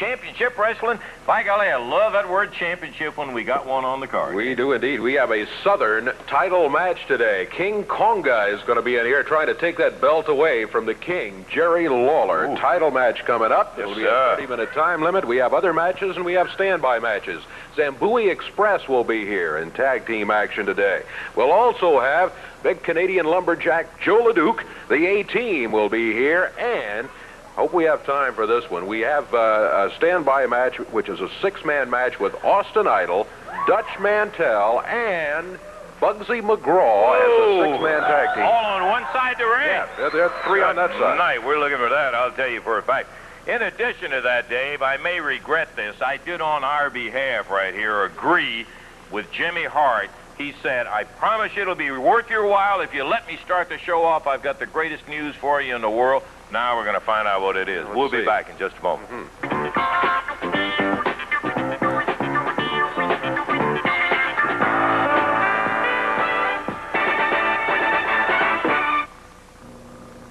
championship wrestling. By golly, I love that word championship when we got one on the card. We do indeed. We have a Southern title match today. King Konga is going to be in here trying to take that belt away from the King, Jerry Lawler. Ooh. Title match coming up. Yes, It'll be a 30-minute time limit. We have other matches, and we have standby matches. Zambui Express will be here in tag team action today. We'll also have big Canadian lumberjack Joe LeDuc. The A-Team will be here, and hope we have time for this one. We have a standby match, which is a 6-man match with Austin Idol, Dutch Mantell, and Bugsy McGraw as a 6-man tag team. All on one side of the ring. Yeah, there are 3 on that side. Tonight, we're looking for that, I'll tell you for a fact. In addition to that, Dave, I may regret this. I did on our behalf right here agree with Jimmy Hart. He said, I promise you it'll be worth your while if you let me start the show off. I've got the greatest news for you in the world. Now we're going to find out what it is. We'll be back in just a moment.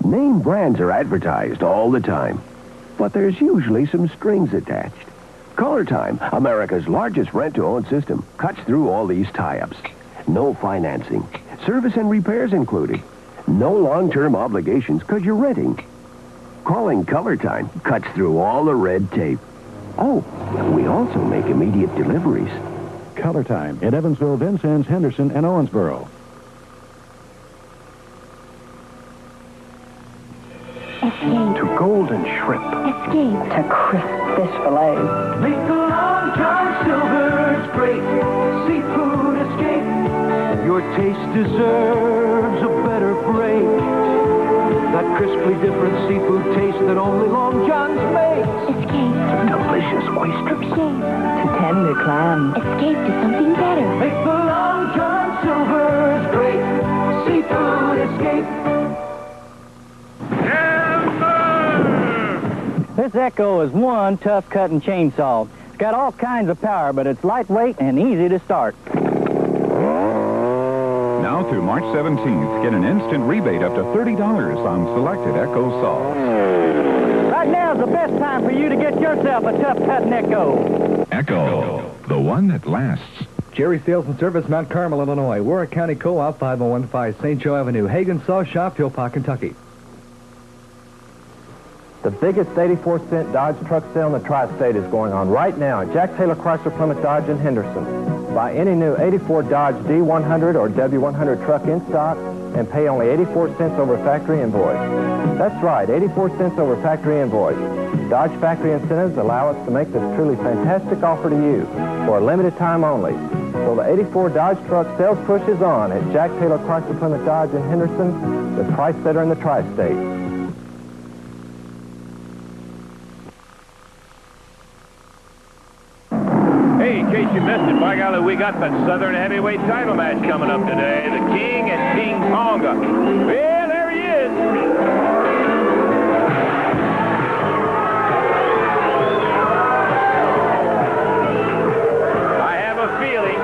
Name brands are advertised all the time, but there's usually some strings attached. Color Time, America's largest rent-to-own system, cuts through all these tie-ups. No financing, service and repairs included. No long-term obligations because you're renting. Calling Color Time cuts through all the red tape. Oh, we also make immediate deliveries. Color Time in Evansville, Vincennes, Henderson, and Owensboro. Escape To golden shrimp. to crisp fish fillets. Make the Long John Silver's great seafood escape. Your taste deserves a better break. That crisply different seafood taste that only Long John's makes. Escape Delicious oysters. to tender clams. Escape to something better. Make the Long John Silver's great seafood escape. This Echo is one tough cutting chainsaw. It's got all kinds of power, but it's lightweight and easy to start. Now through March 17th, get an instant rebate up to $30 on selected Echo saws. Right now is the best time for you to get yourself a tough cutting Echo. Echo, the one that lasts. Jerry Sales and Service, Mount Carmel, Illinois. Warwick County Co-op, 5015 St. Joe Avenue. Hagen Saw Shop, Hillpark, Kentucky. The biggest 84-cent Dodge truck sale in the tri-state is going on right now at Jack Taylor Chrysler Plymouth Dodge in Henderson. Buy any new 84 Dodge D100 or W100 truck in stock and pay only 84 cents over factory invoice. That's right, 84 cents over factory invoice. Dodge factory incentives allow us to make this truly fantastic offer to you for a limited time only. So the 84 Dodge truck sales push is on at Jack Taylor Chrysler Plymouth Dodge in Henderson, the price setter in the tri-state. Hey, in case you missed it, by golly, we got the Southern Heavyweight title match coming up today. The King and King Konga. Well, there he is. I have a feeling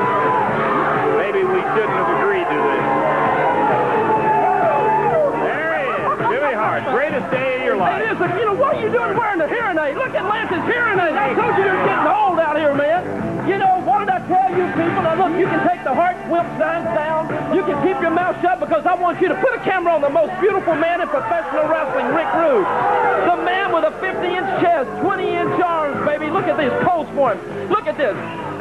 maybe we shouldn't have agreed to this. There he is, Jimmy Hart. Greatest day of your life. Hey, listen, you know, what are you doing wearing the hearing aid? Look at Lance's hearing aid. I told you you're getting old out here, man. You know, what did I tell you people? Now, look, you can take the Hart Wimp signs down. You can keep your mouth shut because I want you to put a camera on the most beautiful man in professional wrestling, Rick Rude. The man with a 50-inch chest, 20-inch arms, baby. Look at this. Pose for him. Look at this.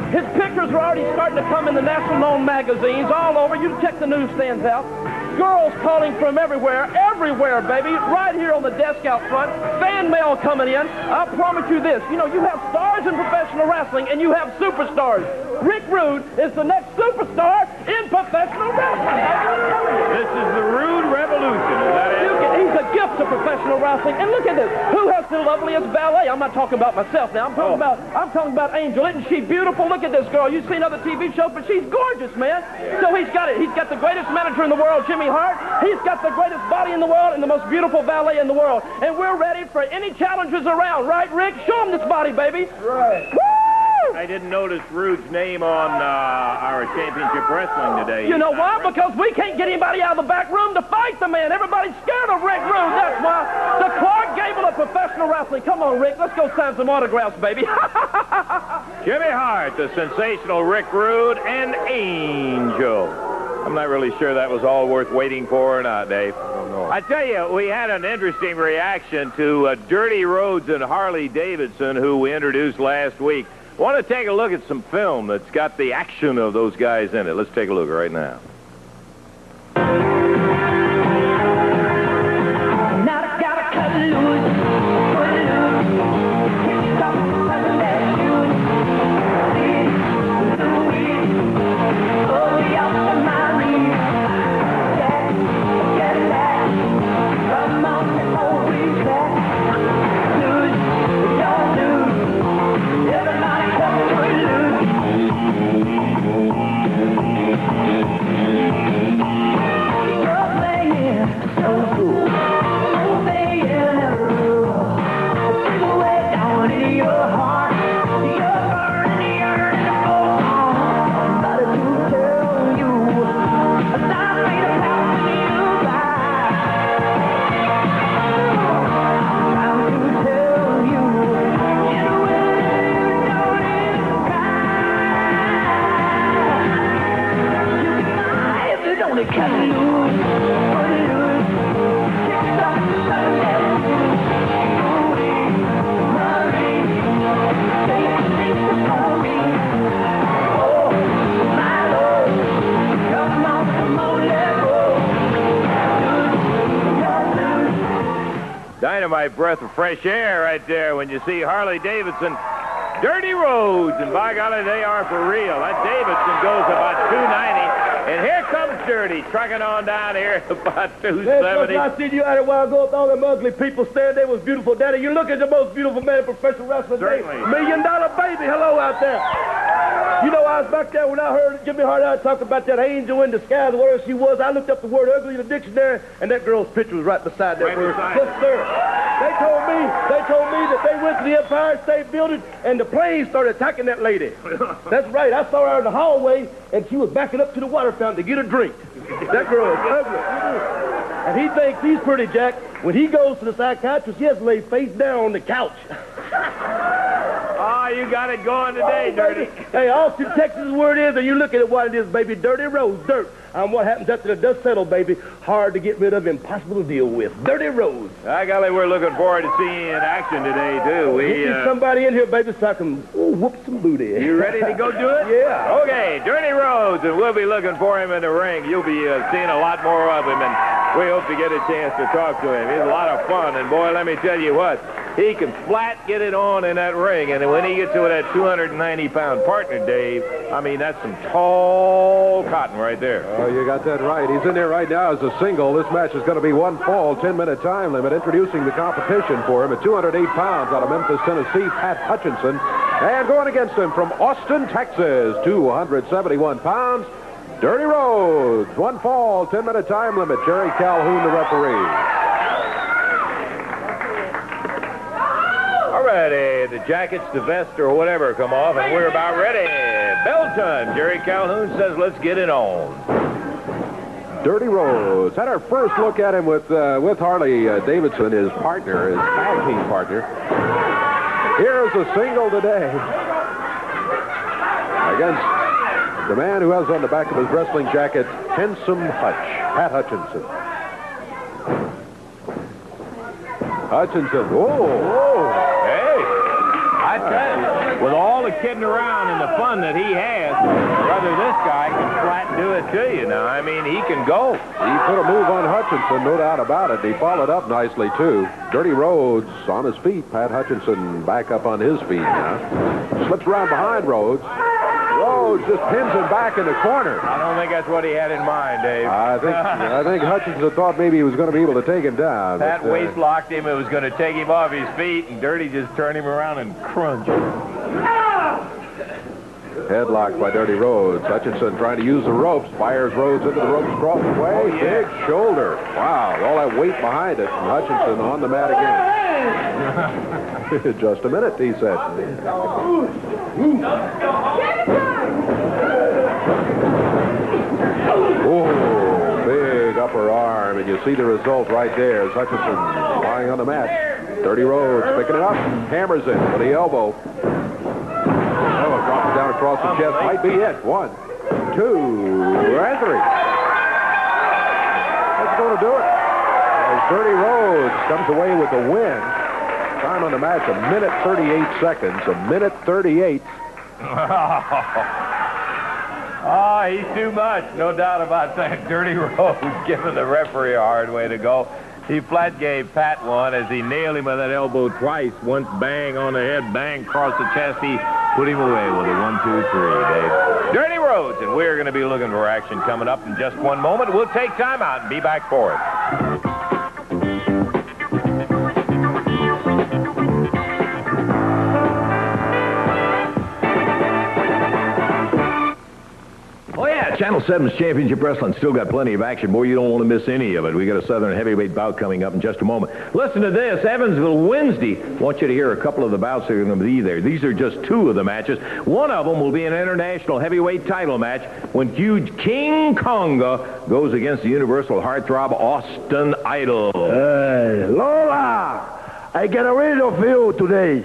His pictures are already starting to come in the national known magazines all over. You check the newsstands out. Girls calling from everywhere, baby, right here on the desk out front. Fan mail coming in. I promise you this. You know, you have stars in professional wrestling, and you have superstars. Rick Rude is the next superstar in professional wrestling. This is the Rude Revolution, is that it? He's a gift to professional wrestling. And look at this. Who has the loveliest ballet? I'm not talking about myself now. I'm talking about Angel. Isn't she beautiful? Look at this girl. You've seen other TV shows, but she's gorgeous, man. So he's got it. He's got the greatest manager in the world, Jimmy Hart. He's got the greatest body in the world and the most beautiful ballet in the world. And we're ready for any challengers around, right, Rick? Show him this body, baby. Right. Woo! I didn't notice Rude's name on our championship wrestling today. You know why? Because we can't get anybody out of the back room to fight the man. Everybody's scared of Rick Rude. That's why. The Clark Gable of professional wrestling. Come on, Rick. Let's go sign some autographs, baby. Jimmy Hart, the sensational Rick Rude, and Angel. I'm not really sure that was all worth waiting for or not, Dave. I don't know. I tell you, we had an interesting reaction to Dirty Rhodes and Harley Davidson, who we introduced last week. I want to take a look at some film that's got the action of those guys in it. Let's take a look right now. Dynamite breath of fresh air right there when you see Harley Davidson, Dirty Rhodes, and by golly, they are for real. That Davidson goes about 290, and here comes Dirty, trucking on down here about 270. I seen you out there a while ago with all them ugly people standing there. Was beautiful, Daddy. You look at the most beautiful man in professional wrestling. Certainly. $1 million baby. Hello out there. You know, I was back there when I heard Jimmy Hart out talk about that angel in disguise, whatever she was. I looked up the word ugly in the dictionary, and that girl's picture was right beside that word. Yes, sir. They told me that they went to the Empire State Building, and the planes started attacking that lady. That's right. I saw her in the hallway, and she was backing up to the water fountain to get a drink. That girl is ugly. And he thinks he's pretty, Jack. When he goes to the psychiatrist, he has to lay face down on the couch. Oh, you got it going today, Dirty. Hey, Austin, Texas is where it is, and you look at what it is, baby. Dirty Rose, dirt. And what happens after the dust settles, baby, hard to get rid of, impossible to deal with. Dirty Rose. By golly, we're looking forward to seeing you in action today, too. Get somebody in here, baby, so I can whoop some booty. You ready to go do it? Yeah. Okay, Dirty Rhodes, and we'll be looking for him in the ring. You'll be seeing a lot more of him, and we hope to get a chance to talk to him. He's a lot of fun, and boy, let me tell you what, he can flat get it on in that ring, and when he gets to that 290-pound partner, Dave, I mean, that's some tall cotton right there. Oh, you got that right. He's in there right now as a single. This match is going to be one fall, 10-minute time limit. Introducing the competition for him at 208 pounds out of Memphis, Tennessee, Pat Hutchinson. And going against him from Austin, Texas, 271 pounds, Dirty Rhodes. One fall, 10-minute time limit. Jerry Calhoun, the referee. All righty, the jackets, the vest, or whatever come off, and we're about ready. Bell time. Jerry Calhoun says, let's get it on. Dirty Rhodes. Had our first look at him with Harley Davidson, his partner, his tag team partner. Here's a single today against the man who has on the back of his wrestling jacket, Handsome Hutch, Pat Hutchinson. Hutchinson. Whoa. Hey, I tell you, with all the kidding around and the fun that he has, brother, this guy can flat do it to you now. I mean, he can go. He put a move on Hutchinson, no doubt about it. He followed up nicely, too. Dirty Rhodes on his feet. Pat Hutchinson back up on his feet now. Slips around behind Rhodes. Rhodes just pins him back in the corner. I don't think that's what he had in mind, Dave. I think Hutchinson thought maybe he was going to be able to take him down. Pat waist locked him. It was going to take him off his feet, and Dirty just turned him around and crunched. Headlocked by Dirty Rhodes. Hutchinson trying to use the ropes. Fires Rhodes into the ropes across the way. Oh, yeah. Big shoulder. Wow, all that weight behind it. And Hutchinson on the mat again. Just a minute, he said. Oh, big upper arm, and you see the result right there. As Hutchinson lying on the mat. Dirty Rhodes picking it up, hammers it with the elbow. Oh, drops it down across the chest. Might be it. 1, 2, and 3. That's going to do it. As Dirty Rhodes comes away with the win. Time on the match, 1 minute 38 seconds. 1 minute 38. Oh, he's too much. No doubt about that. Dirty Rhodes giving the referee a hard way to go. He flat gave Pat one as he nailed him with that elbow twice. Once bang on the head, bang across the chest. He put him away with a 1, 2, 3, Dave. Dirty Rhodes, and we're going to be looking for action coming up in just one moment. We'll take time out and be back for it. Channel 7's Championship Wrestling still got plenty of action. Boy, you don't want to miss any of it. We got a Southern heavyweight bout coming up in just a moment. Listen to this, Evansville Wednesday. I want you to hear a couple of the bouts that are going to be there. These are just 2 of the matches. One of them will be an international heavyweight title match when huge King Konga goes against the Universal Heartthrob Austin Idol. Lola, I get rid of you today.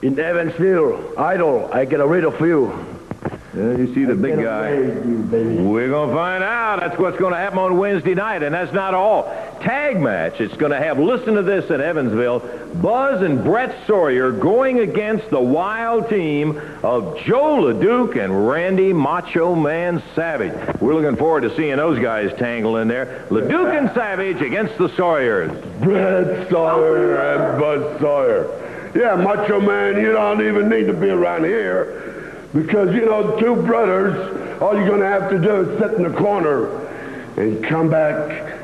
In Evansville, Idol, I get rid of you. You see the big guy. We're going to find out. That's what's going to happen on Wednesday night, and that's not all. Tag match. It's going to have, listen to this in Evansville, Buzz and Brett Sawyer going against the wild team of Joe LeDuc and Randy Macho Man Savage. We're looking forward to seeing those guys tangle in there. LeDuc and Savage against the Sawyers. Brett Sawyer and Buzz Sawyer. Yeah, Macho Man, you don't even need to be around here. Because, you know, 2 brothers, all you're going to have to do is sit in the corner and come back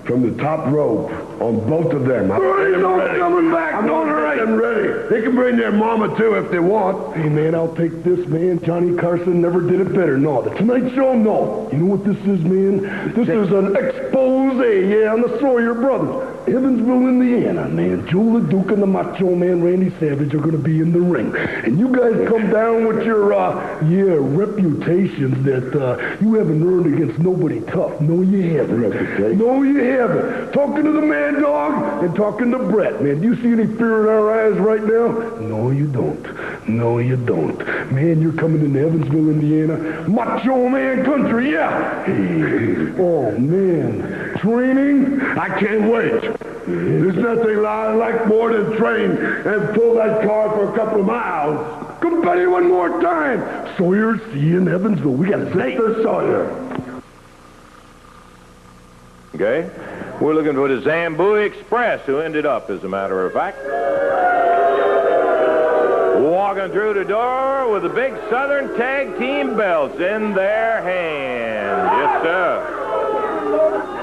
from the top rope on both of them. I'm coming back. I'm going to get them ready. They can bring their mama, too, if they want. Hey, man, I'll take this, man. Johnny Carson never did it better. No, the Tonight Show, no. You know what this is, man? This is an expose, yeah, on the Sawyer brothers. Evansville, Indiana, man. Joe LeDuc and the Macho Man Randy Savage are going to be in the ring. And you guys come down with your, reputations that you haven't earned against nobody tough. No, you haven't. No, you haven't. Talking to the Mad Dog and talking to Brett, man. Do you see any fear in our eyes right now? No, you don't. No, you don't. Man, you're coming into Evansville, Indiana. Macho Man country, yeah. Oh, man. Training? I can't wait. There's nothing I like more than train and pull that car for a couple of miles. Company one more time. Sawyer, see you in Evansville. We got Sister Sawyer. Okay. We're looking for the Zambui Express, who ended up, as a matter of fact, walking through the door with the big Southern Tag Team belts in their hands. Yes, sir.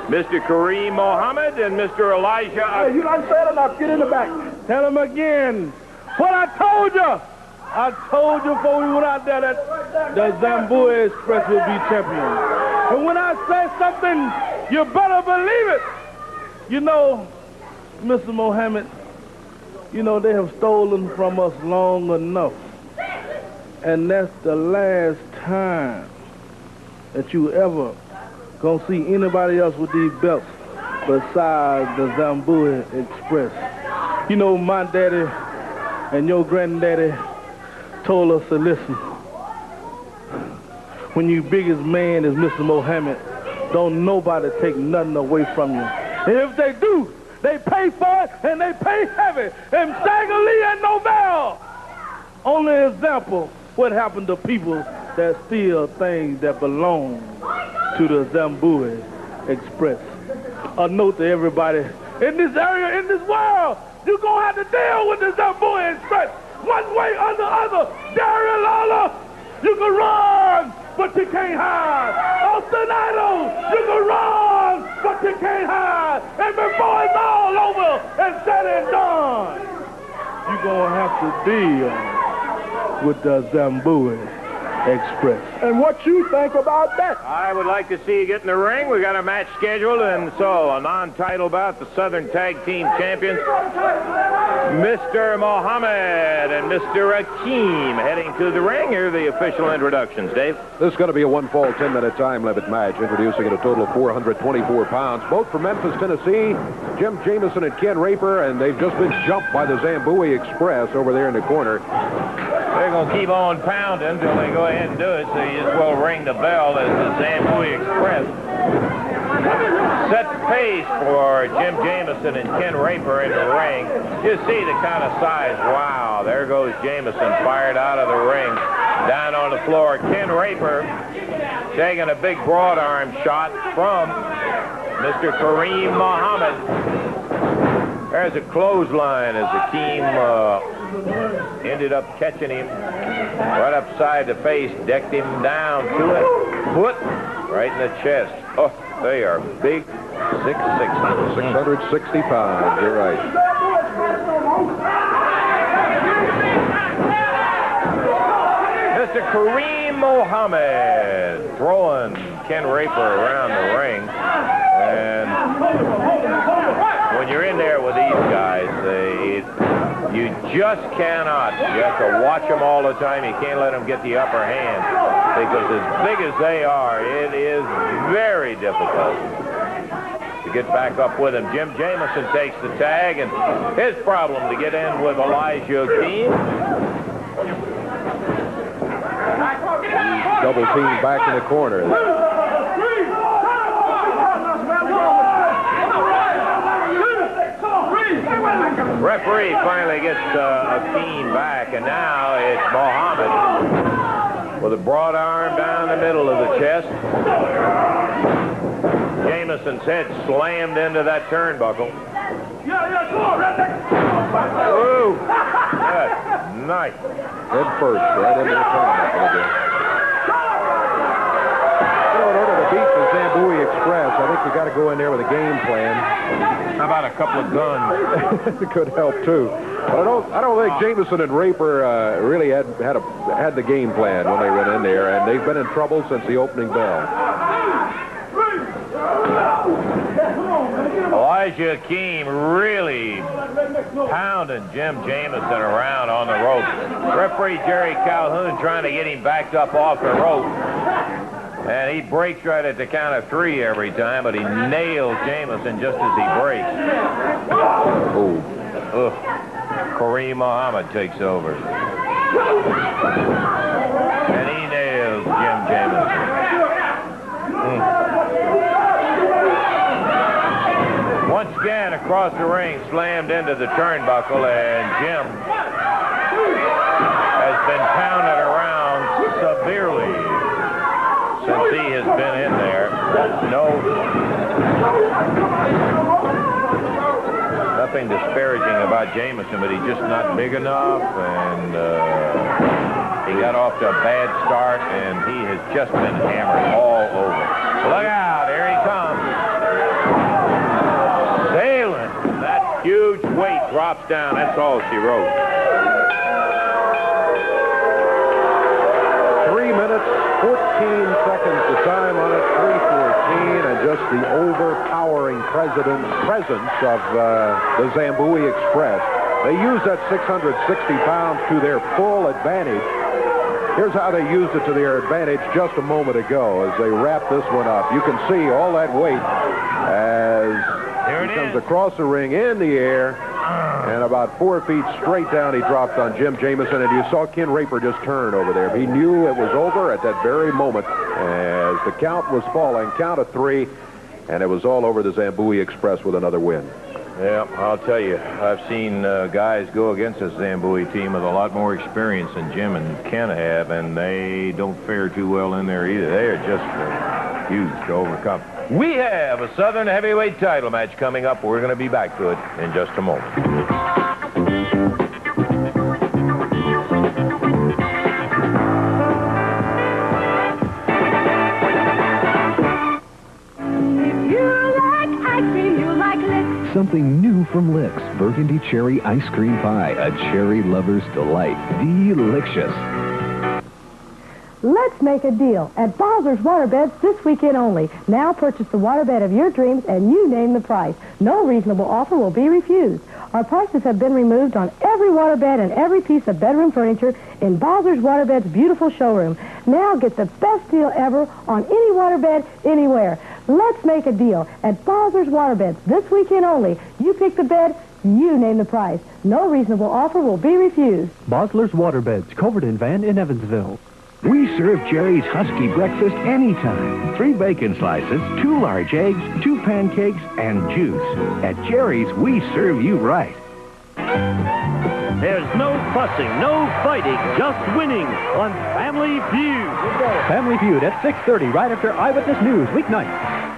Mr. Kareem Mohammed and Mr. Elijah. Hey, you done said enough. Get in the back. Tell him again what I told you. I told you before we went out there that the Zambui Express will be champion. And when I say something, you better believe it. You know, Mr. Mohammed, you know, they have stolen from us long enough. And that's the last time that you ever gonna see anybody else with these belts besides the Zambui Express. You know, my daddy and your granddaddy told us to listen. When you biggest man is Mr. Mohammed, don't nobody take nothing away from you. And if they do, they pay for it, and they pay heavy. And Stagger Lee and Novell. Only example, what happened to people that steal things that belong to the Zambui Express. A note to everybody in this area, in this world, you're going to have to deal with the Zambui Express. One way or the other. Darren Lawler, you can run, but you can't hide. Austin Idol, you can run, but you can't hide. And before it's all over and said and done, you're going to have to deal with the Zambui Express. And what you think about that? I would like to see you get in the ring. We got a match scheduled, and so a non-title bout, the Southern Tag Team Champions. Mr. Mohammed and Mr. Akeem heading to the ring. Here are the official introductions, Dave. This is going to be a one-fall, 10-minute time limit match, introducing at a total of 424 pounds. Both from Memphis, Tennessee, Jim Jamison and Ken Raper, and they've just been jumped by the Zambui Express over there in the corner. They're going to keep on pounding until they go ahead and do it, so you just will ring the bell as the Zambui Express set the pace for Jim Jamison and Ken Raper in the ring. You see the kind of size. Wow, there goes Jamison fired out of the ring. Down on the floor, Ken Raper taking a big broad arm shot from Mr. Kareem Muhammad. There's a clothesline as Akeem ended up catching him right upside the face, decked him down to it, foot right in the chest. Oh, they are big, 660. 660 pounds, you're right. Mr. Kareem Mohammed throwing Ken Raper around the ring. And when you're in there with these guys, you just cannot. You have to watch them all the time. You can't let them get the upper hand because as big as they are, it is very difficult to get back up with him. Jim Jamison takes the tag, and his problem to get in with Elijah Akeem. Double team back in the corner. Referee finally gets Akeem back, and now it's Mohammed with a broad arm down the middle of the chest. Jamison's head slammed into that turnbuckle. Ooh, that's nice. Head first, right into the turnbuckle again. In order to beat the Zambui Express, I think you got to go in there with a game plan. How about a couple of guns? It could help too. But I don't think Jamison and Raper really had the game plan when they went in there, and they've been in trouble since the opening bell. Elijah Akeem really pounding Jim Jamison around on the rope. Referee Jerry Calhoun trying to get him backed up off the rope. And he breaks right at the count of 3 every time, but he nails Jamison just as he breaks. Oh. Ugh. Kareem Muhammad takes over. And he nails Jim Jamison. Once again, across the ring, slammed into the turnbuckle, and Jim has been pounded around severely since he has been in there. Nothing disparaging about Jamison, but he's just not big enough, and he got off to a bad start, and he has just been hammered all over. Look out, here he comes. Sailing. That huge weight drops down. That's all she wrote. 3 minutes, 14 seconds to time on it, 3:14, and just the overpowering presence of the Zambui Express. They use that 660 pounds to their full advantage. Here's how they used it to their advantage just a moment ago as they wrap this one up. You can see all that weight as he comes across the ring in the air, and about 4 feet straight down he dropped on Jim Jamison, and you saw Ken Raper just turn over there. He knew it was over at that very moment as the count was falling, count of 3, and it was all over the Zambui Express with another win. Yeah, I'll tell you, I've seen guys go against this Zambui team with a lot more experience than Jim and Ken have, and they don't fare too well in there either. They are just huge to overcome. We have a Southern Heavyweight title match coming up. We're going to be back to it in just a moment. Something new from Licks, Burgundy Cherry Ice Cream Pie, a cherry lover's delight. Delicious. Let's make a deal. At Bowser's Waterbeds this weekend only. Now purchase the waterbed of your dreams and you name the price. No reasonable offer will be refused. Our prices have been removed on every waterbed and every piece of bedroom furniture in Bowser's Waterbed's beautiful showroom. Now get the best deal ever on any waterbed anywhere. Let's make a deal at Bowser's Waterbeds this weekend only. You pick the bed, you name the price. No reasonable offer will be refused. Bosler's Waterbeds, Covert and Van in Evansville. We serve Jerry's Husky breakfast anytime. 3 bacon slices, 2 large eggs, 2 pancakes, and juice. At Jerry's, we serve you right. There's no fussing, no fighting, just winning on Family Feud. Family Feud at 6:30, right after Eyewitness News, weeknight.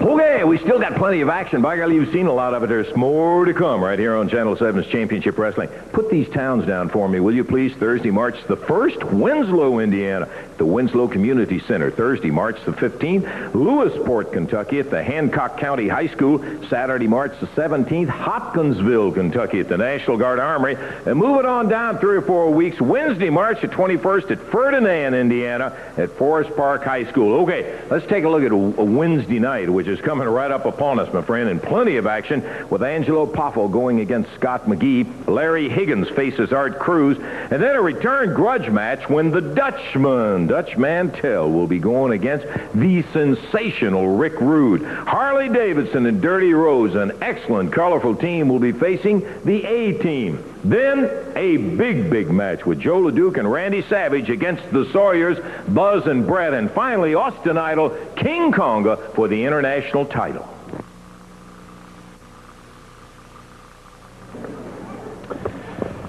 Okay, we still got plenty of action. By golly, you've seen a lot of it. There's more to come right here on Channel 7's Championship Wrestling. Put these towns down for me, will you please? Thursday, March the 1st, Winslow, Indiana, the Winslow Community Center. Thursday, March the 15th, Lewisport, Kentucky, at the Hancock County High School. Saturday, March the 17th, Hopkinsville, Kentucky, at the National Guard Armory. And move it on down 3 or 4 weeks. Wednesday, March the 21st, at Ferdinand, Indiana, at Forest Park High School. Okay, let's take a look at a Wednesday night, which is coming right up upon us, my friend, and plenty of action with Angelo Poffo going against Scott McGee. Larry Higgins faces Art Cruz, and then a return grudge match when the Dutch Mantell, will be going against the sensational Rick Rude. Harley Davidson and Dirty Rose, an excellent, colorful team, will be facing the A-Team. Then a big match with Joe LeDuc and Randy Savage against the Sawyers, Buzz and Brett, and finally Austin Idol, King Konga for the international title.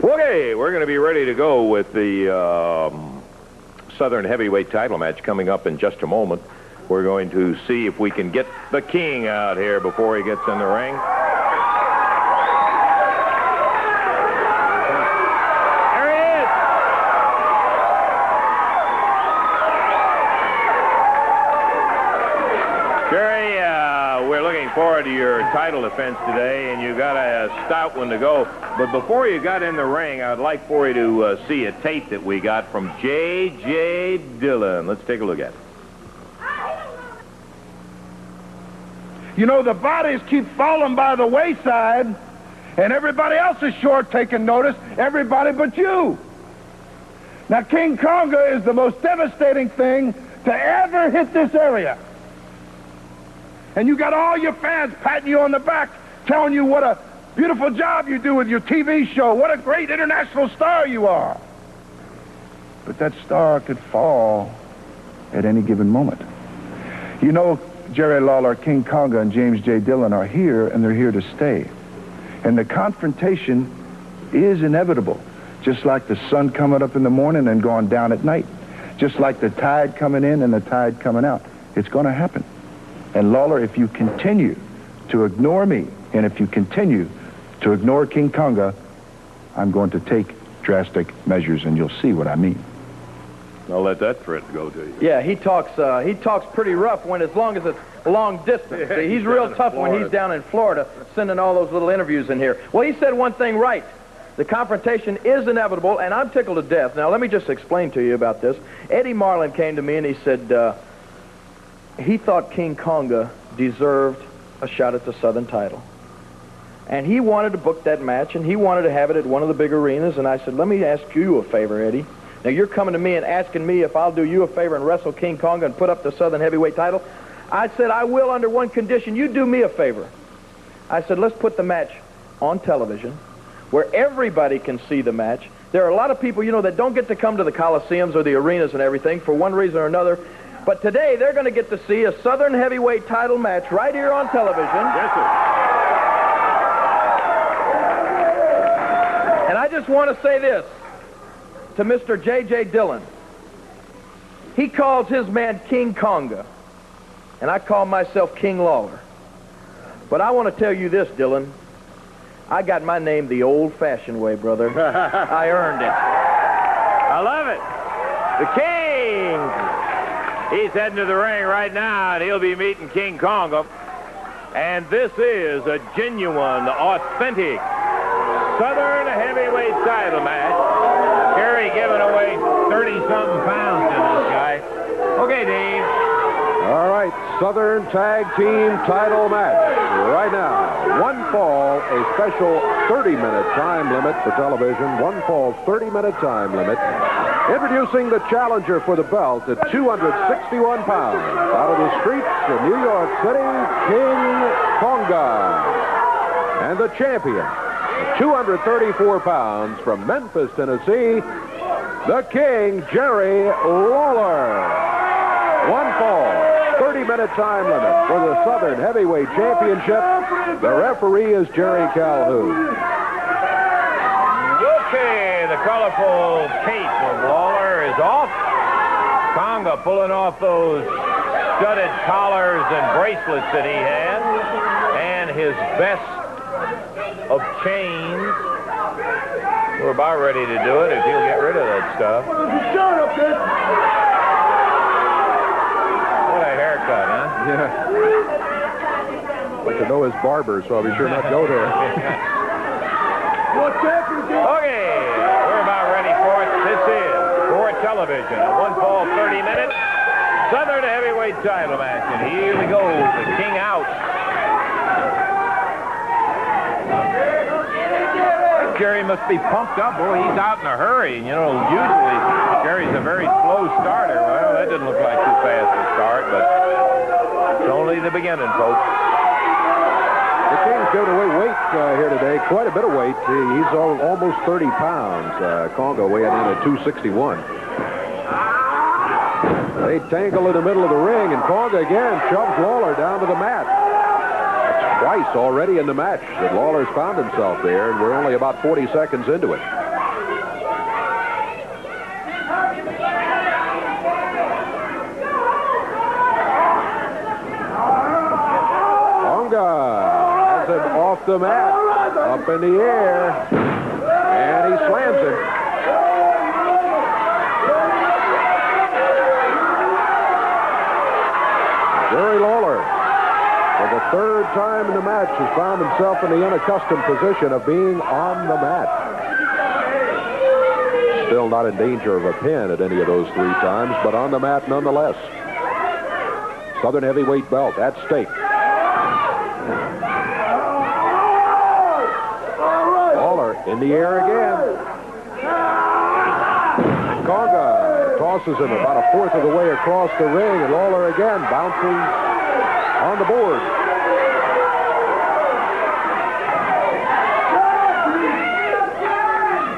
Okay, we're going to be ready to go with the Southern Heavyweight title match coming up in just a moment. We're going to see if we can get the King out here before he gets in the ring. Forward to your title defense today, and you got a stout one to go. But before you got in the ring, I'd like for you to see a tape that we got from J.J. Dillon. Let's take a look at it. You know, the bodies keep falling by the wayside, and everybody else is sure taking notice, everybody but you. Now, King Konga is the most devastating thing to ever hit this area. And you got all your fans patting you on the back, telling you what a beautiful job you do with your TV show, what a great international star you are. But that star could fall at any given moment. You know, Jerry Lawler, King Konga, and James J. Dillon are here, and they're here to stay. And the confrontation is inevitable, just like the sun coming up in the morning and going down at night, just like the tide coming in and the tide coming out. It's going to happen. And Lawler, if you continue to ignore me, and if you continue to ignore King Konga, I'm going to take drastic measures, and you'll see what I mean. I'll let that threat go to you. Yeah, he talks pretty rough when, as long as it's long distance. See, he's real tough when he's down in Florida, sending all those little interviews in here. Well, he said one thing right. The confrontation is inevitable, and I'm tickled to death. Now, let me just explain to you about this. Eddie Marlin came to me, and he said, he thought King Konga deserved a shot at the Southern title. And he wanted to book that match, and he wanted to have it at one of the big arenas. And I said, let me ask you a favor, Eddie. Now, you're coming to me and asking me if I'll do you a favor and wrestle King Konga and put up the Southern Heavyweight title. I said, I will under one condition. You do me a favor. I said, let's put the match on television where everybody can see the match. There are a lot of people, you know, that don't get to come to the Coliseums or the arenas and everything for one reason or another. But today, they're going to get to see a Southern Heavyweight title match right here on television. Yes, sir. And I just want to say this to Mr. J.J. Dillon. He calls his man King Konga, and I call myself King Lawler. But I want to tell you this, Dillon. I got my name the old-fashioned way, brother. I earned it. I love it. The King. He's heading to the ring right now, and he'll be meeting King Konga. And this is a genuine, authentic Southern Heavyweight title match. Kerry giving away 30-something pounds to this guy. Okay, Dave. All right. Southern Tag Team title match. Right now, one fall, a special 30-minute time limit for television. One fall, 30-minute time limit. Introducing the challenger for the belt at 261 pounds. Out of the streets of New York City, King Konga. And the champion, at 234 pounds from Memphis, Tennessee, the King, Jerry Lawler. One fall, 30-minute time limit for the Southern Heavyweight Championship. The referee is Jerry Calhoun. Okay, the colorful cape of Lawler is off. Konga pulling off those studded collars and bracelets that he had. And his vest of chains. We're about ready to do it if he'll get rid of that stuff. What a haircut, huh? Yeah. But you know his barber, so I'll be sure not to go there. Okay, we're about ready for it. This is for television. A one fall, 30 minutes. Southern heavyweight title match. And here we go. The King out. Jerry must be pumped up. Boy, he's out in a hurry. You know, usually Jerry's a very slow starter. Well, that didn't look like too fast to start, but it's only the beginning, folks. The King's giving away weight here today. Quite a bit of weight. He's almost 30 pounds. Konga weighing in at 261. They tangle in the middle of the ring, and Konga again shoves Lawler down to the mat. That's twice already in the match that Lawler's found himself there, and we're only about 40 seconds into it. Konga has him off the mat, up in the air, and he slams him. Jerry Lawler, for the third time in the match, has found himself in the unaccustomed position of being on the mat. Still not in danger of a pin at any of those three times, but on the mat nonetheless. Southern heavyweight belt at stake. Lawler in the air again. Konga tosses him about a fourth of the way across the ring, and Lawler again bounces on the board.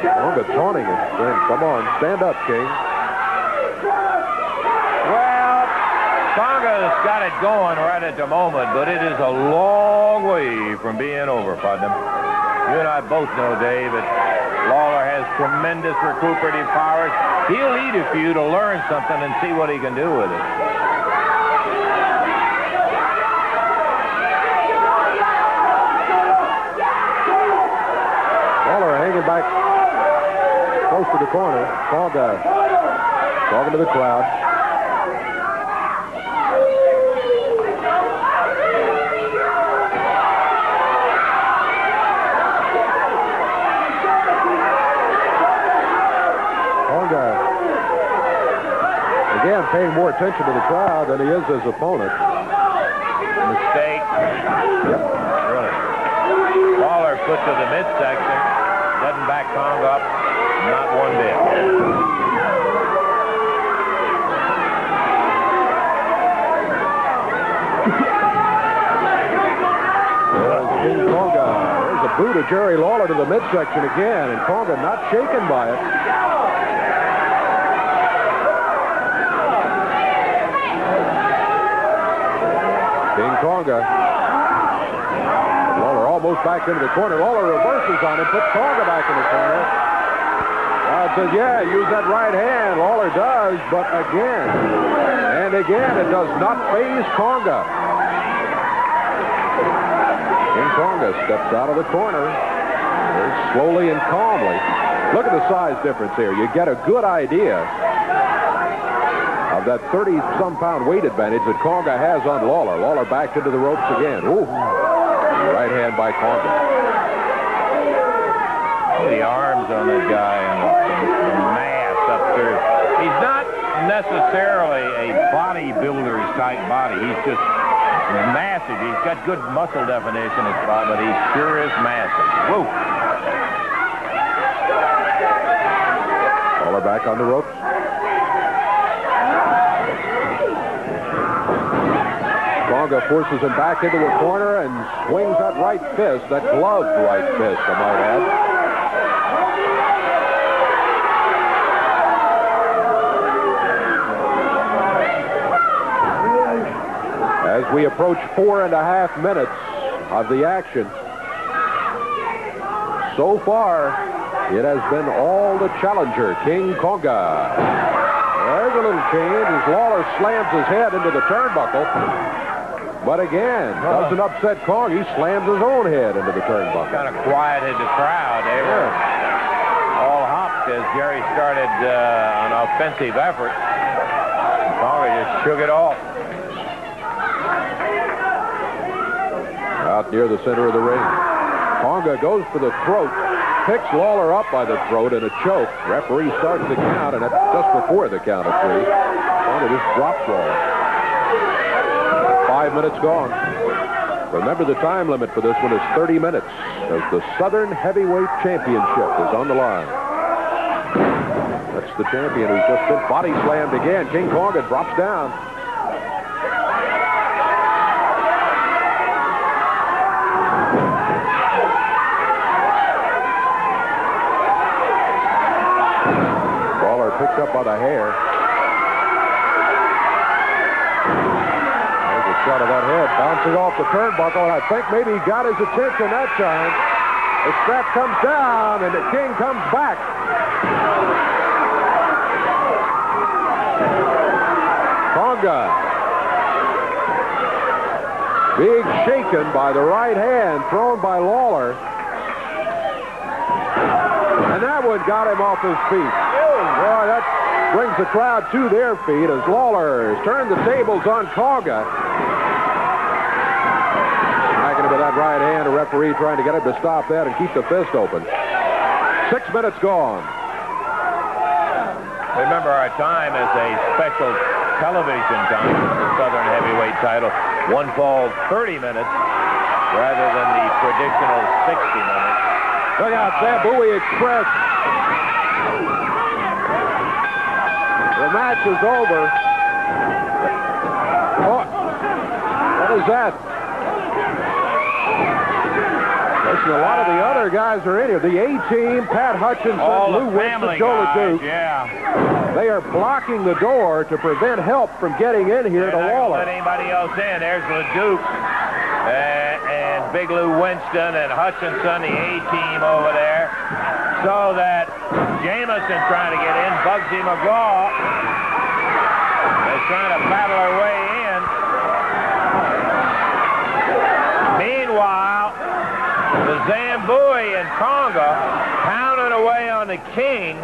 Konga taunting him. Then, come on, stand up, King. Well, Konga's got it going right at the moment, but it is a long way from being over, Putnam. You and I both know, Dave, that Lawler has tremendous recuperative powers. He'll eat a few to learn something and see what he can do with it. Lawler hanging back close to the corner. Konga talking to the crowd. Again, paying more attention to the crowd than he is his opponent. Mistake. Yep. Really. Lawler put to the midsection. Doesn't back Konga up. Not one bit. King Konga. There's a boot of Jerry Lawler to the midsection again, and Konga not shaken by it. King Konga. Lawler almost back into the corner. Lawler reverses on him, puts Konga back in the corner. Says, yeah, use that right hand. Lawler does, but again and again, it does not faze Konga. King Konga steps out of the corner very slowly and calmly. Look at the size difference here. You get a good idea of that 30-some pound weight advantage that Konga has on Lawler. Lawler backed into the ropes again. Ooh. Right hand by Konga. The arms on that guy and the mass up there. He's not necessarily a bodybuilder builder's type body. He's just massive. He's got good muscle definition, but he sure is massive. Whoa. Lawler back on the ropes. Conga forces him back into a corner and swings that right fist, that gloved right fist, I might add. As we approach 4.5 minutes of the action, so far, it has been all the challenger, King Conga. There's a little change as Lawler slams his head into the turnbuckle. But again, doesn't upset Kong. He slams his own head into the turnbuckle. Kind of quieted the crowd. They were all hopped as Jerry started an offensive effort. Conga just shook it off. Out near the center of the ring. Conga goes for the throat, picks Lawler up by the throat in a choke. Referee starts the count, and that's just before the count of 3. Conga just drops Lawler. 5 minutes gone. Remember, the time limit for this one is 30 minutes as the Southern Heavyweight Championship is on the line. That's the champion who's just been body slammed again. King Conga drops down. Lawler picked up by the hair. Shot of that head, bouncing off the turnbuckle, and I think maybe he got his attention that time. The strap comes down, and the King comes back. Conga being shaken by the right hand thrown by Lawler. And that one got him off his feet. Boy, that brings the crowd to their feet as Lawler has turned the tables on Conga. With that right hand, a referee trying to get him to stop that and keep the fist open. 6 minutes gone. Remember, our time is a special television time for the Southern Heavyweight title. One falls 30 minutes rather than the traditional 60 minutes. Look out, Zambui Express. The match is over. Oh, what is that? Listen, a lot of the other guys are in here. The A-Team, Pat Hutchinson, Lou Winston, Joe LeDuc. Yeah. They are blocking the door to prevent help from getting in here to Lawler. Let anybody else in. There's LeDuc and Big Lou Winston and Hutchinson, the A-Team over there. So that Jameson trying to get in, Bugsy McGraw is trying to battle her way in. Meanwhile, the Zambui and Conga pounding away on the King.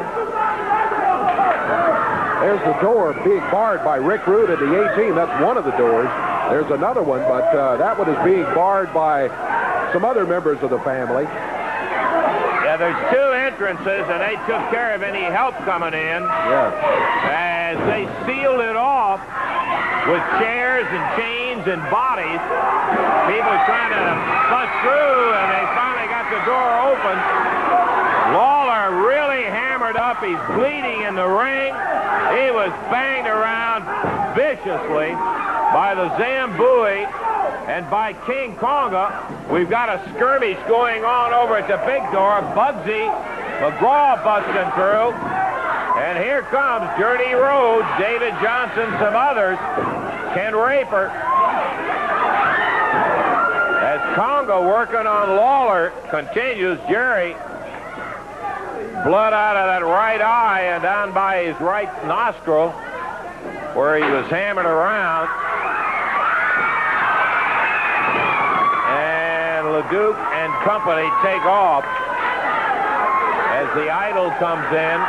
There's the door being barred by Rick Rude and the A-Team. That's one of the doors. There's another one, but that one is being barred by some other members of the family. Yeah, there's 2 entrances, and they took care of any help coming in. Yes. As they sealed it off with chairs and chains and bodies. People trying to bust through, and they finally got the door open. Lawler really hammered up. He's bleeding in the ring. He was banged around viciously by the Zambui and by King Conga. We've got a skirmish going on over at the big door. Bugsy McGraw busting through. And here comes Dirty Rhodes, David Johnson, some others. Ken Raper. As Conga working on Lawler continues, Jerry, blood out of that right eye and down by his right nostril where he was hammered around. And LeDuc and company take off as the Idol comes in.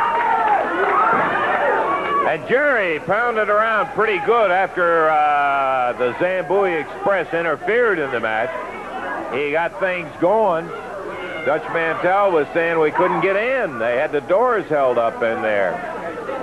And Jerry pounded around pretty good after the Zambui Express interfered in the match. He got things going. Dutch Mantell was saying we couldn't get in. They had the doors held up in there.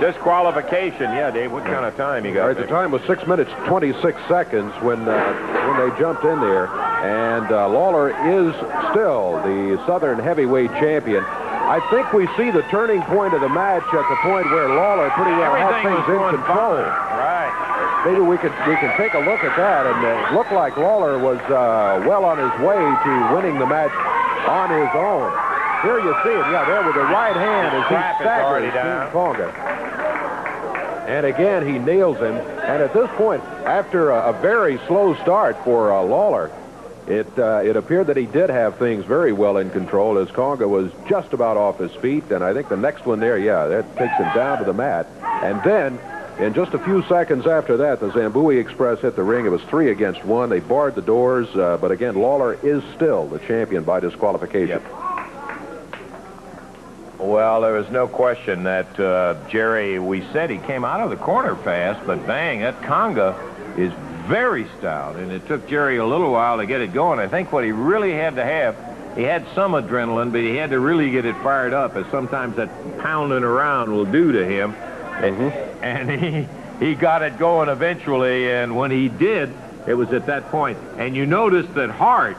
Disqualification. Yeah, Dave, what kind of time you got? All right, the time was 6 minutes, 26 seconds when they jumped in there. And Lawler is still the Southern heavyweight champion. I think we see the turning point of the match at the point where Lawler pretty well had things in control. Right. Maybe we can take a look at that, and it looked like Lawler was well on his way to winning the match on his own. Here you see it, yeah, there with the right hand as he staggers King Konga. And again, he nails him. And at this point, after a very slow start for Lawler, it appeared that he did have things very well in control as Konga was just about off his feet. And I think the next one there, yeah, that takes him down to the mat. And then, in just a few seconds after that, the Zambui Express hit the ring. It was 3 against 1. They barred the doors. But again, Lawler is still the champion by disqualification. Yep. Well, there was no question that Jerry, we said he came out of the corner fast, but bang, that Konga is very stout, and it took Jerry a little while to get it going. I think what he really had to have, he had some adrenaline, but he had to really get it fired up, as sometimes that pounding around will do to him. And he got it going eventually, and when he did, it was at that point. And you notice that Hart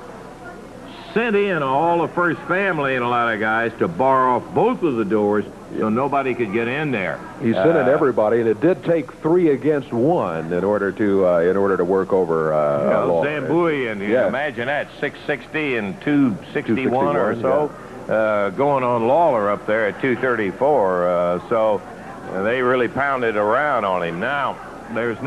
sent in all the first family and a lot of guys to bar off both of the doors so nobody could get in there. He sent in everybody, and it did take 3 against 1 in order to work over Lawler. Zambui, and you imagine that, 660 and 261 or so, going on Lawler up there at 234. So they really pounded around on him. Now, there's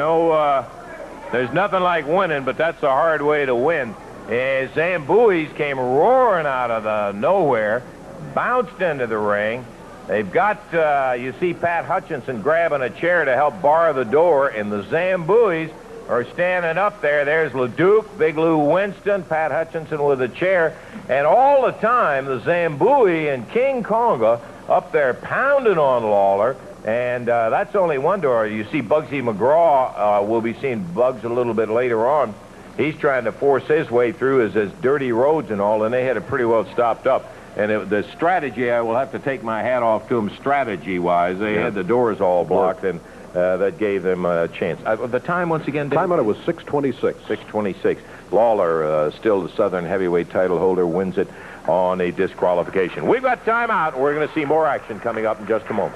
nothing like winning, but that's a hard way to win. As Zambuis came roaring out of the nowhere, bounced into the ring. They've got, you see Pat Hutchinson grabbing a chair to help bar the door, and the Zambuis are standing up there. There's LeDuc, Big Lou Winston, Pat Hutchinson with a chair, and all the time the Zambui and King Konga up there pounding on Lawler, and that's only one door. You see Bugsy McGraw, we'll be seeing Bugs a little bit later on. He's trying to force his way through as dirty roads and all, and they had it pretty well stopped up. And the strategy, I will have to take my hat off to them strategy-wise. They had the doors all blocked, and that gave them a chance. The time, once again, Dave? Time on it was 6:26. 6:26. Lawler, still the Southern heavyweight title holder, wins it on a disqualification. We've got time out. We're going to see more action coming up in just a moment.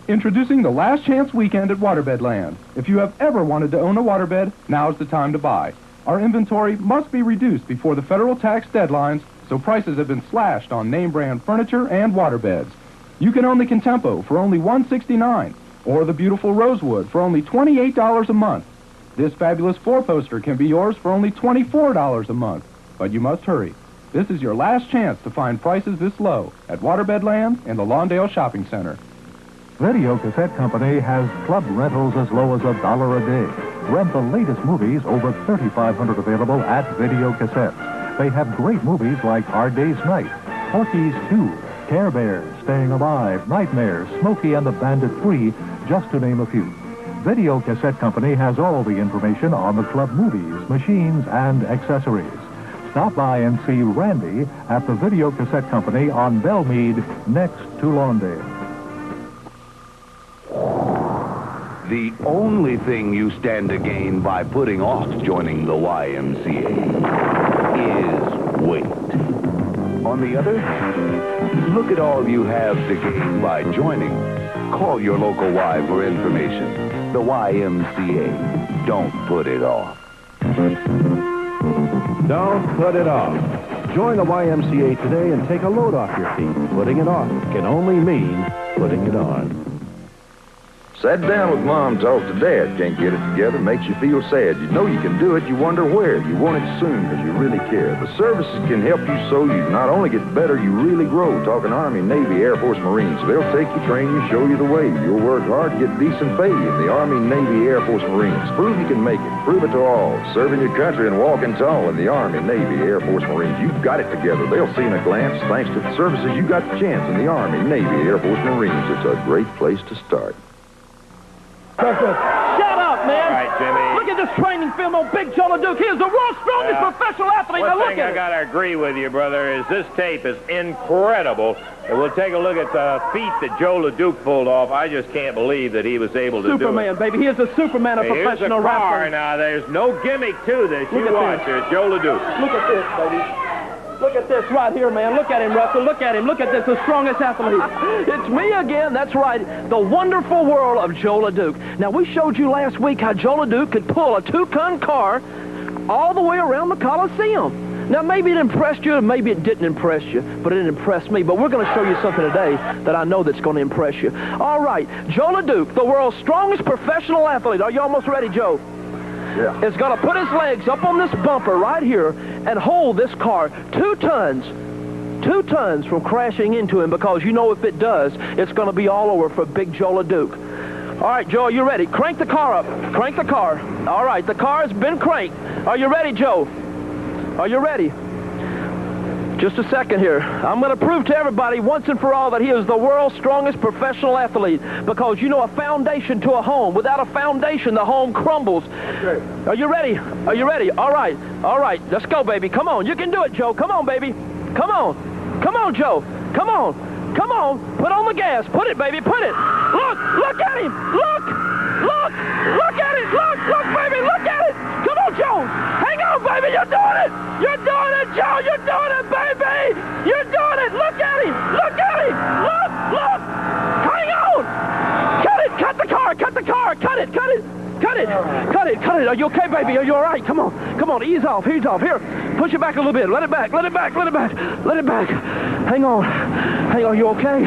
Introducing the Last Chance Weekend at Waterbed Land. If you have ever wanted to own a waterbed, now's the time to buy. Our inventory must be reduced before the federal tax deadlines, so prices have been slashed on name-brand furniture and waterbeds. You can own the Contempo for only $169, or the beautiful Rosewood for only $28 a month. This fabulous 4-poster can be yours for only $24 a month. But you must hurry. This is your last chance to find prices this low at Waterbed Land and the Lawndale Shopping Center. Video Cassette Company has club rentals as low as $1 a day. Rent the latest movies, over 3,500 available at Video Cassettes. They have great movies like Hard Day's Night, Porky's 2, Care Bears, Staying Alive, Nightmares, Smokey and the Bandit 3, just to name a few. Video Cassette Company has all the information on the club movies, machines, and accessories. Stop by and see Randy at the Video Cassette Company on Belmead, next to Lawndale. The only thing you stand to gain by putting off joining the YMCA is weight. On the other hand, look at all you have to gain by joining. Call your local Y for information. The YMCA. Don't put it off. Don't put it off. Join the YMCA today and take a load off your feet. Putting it off can only mean putting it on. Sat down with Mom, talked to Dad. Can't get it together, makes you feel sad. You know you can do it, you wonder where. You want it soon because you really care. The services can help you so you not only get better, you really grow. Talking Army, Navy, Air Force, Marines. They'll take you, train you, show you the way. You'll work hard, get decent pay in the Army, Navy, Air Force, Marines. Prove you can make it. Prove it to all. Serving your country and walking tall in the Army, Navy, Air Force, Marines. You've got it together. They'll see in a glance. Thanks to the services, you got the chance in the Army, Navy, Air Force, Marines. It's a great place to start. Shut up! man. All right, Jimmy. Look at this training film on Big Joe LeDuc. He is the world's strongest professional athlete. Now One look thing at I it. got to agree with you, brother, is this tape is incredible. And we'll take a look at the feat that Joe LeDuc pulled off. I just can't believe that he was able to do it. Superman, baby. He is the Superman of Here's professional a car wrestling. now. There's no gimmick to this. Look You at watch. this. There's Joe LeDuc. Look at this, baby. Look at this right here, man. Look at him, Russell. Look at him. Look at this, the strongest athlete. It's me again. That's right. The wonderful world of Joe LeDuc. Now, we showed you last week how Joe LeDuc could pull a 2-ton car all the way around the Coliseum. Now, maybe it impressed you, and maybe it didn't impress you, but it impressed me. But we're going to show you something today that I know that's going to impress you. All right, Joe LeDuc, the world's strongest professional athlete. Are you almost ready, Joe? Yeah. Is going to put his legs up on this bumper right here and hold this car 2 tons. 2 tons from crashing into him, because you know if it does, it's going to be all over for Big Joe LeDuc. All right, Joe, are you ready? Crank the car up. Crank the car. All right, the car has been cranked. Are you ready, Joe? Are you ready? Just a second here. I'm going to prove to everybody once and for all that he is the world's strongest professional athlete, because you know a foundation to a home. Without a foundation, the home crumbles. Okay. Are you ready? Are you ready? All right. All right. Let's go, baby. Come on. You can do it, Joe. Come on, baby. Come on. Come on, Joe. Come on. Come on. Put on the gas. Put it, baby. Put it. Look. Look at him. Look. Look. Look at it. Look. Look, baby. Look at it. Come on, Joe. Hang on, baby. You're doing it. You're doing it, Joe. You're doing it, baby. You're doing it. Look at him. Look at him. Look. Look. Hang on. Cut it. Cut the car. Cut the car. Cut it. Cut it. Cut it. Cut it. Cut it. Are you okay, baby? Are you all right? Come on. Come on. Ease off. Ease off. Here. Push it back a little bit. Let it back. Let it back. Let it back. Let it back. Hang on. Hang on. You okay?